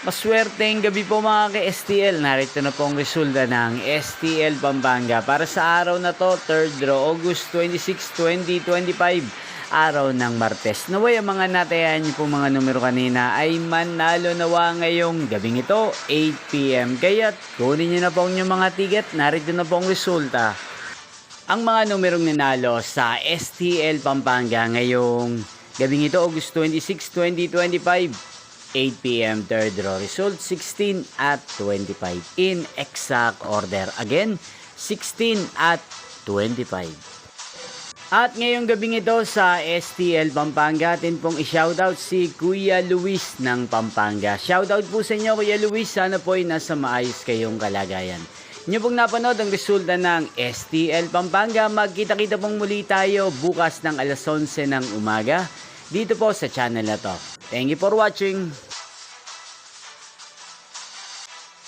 Maswerteng gabi po mga ka-STL. Narito na po ang resulta ng STL Pampanga para sa araw na to, 3rd draw, August 26, 2025, araw ng Martes. Naway ang mga natayan niyo po mga numero kanina ay manalo nawa ngayong gabing ito, 8 PM. Kaya't kunin niyo na po ang inyong mga ticket. Narito na po ang resulta. Ang mga numerong nanalo sa STL Pampanga ngayong gabing ito, August 26, 2025, 8 PM, 3rd draw. Result 16 at 25 in exact order. Again, 16 at 25. At ngayong gabing ito sa STL Pampanga, atin pong i-shoutout si Kuya Luis ng Pampanga. Shoutout po sa inyo, Kuya Luis. Sana po ay nasa maayos kayong kalagayan. Inyo pong napanood ang resulta ng STL Pampanga. Magkita-kita pong muli tayo bukas ng alas 11 ng umaga dito po sa channel na to. Thank you for watching.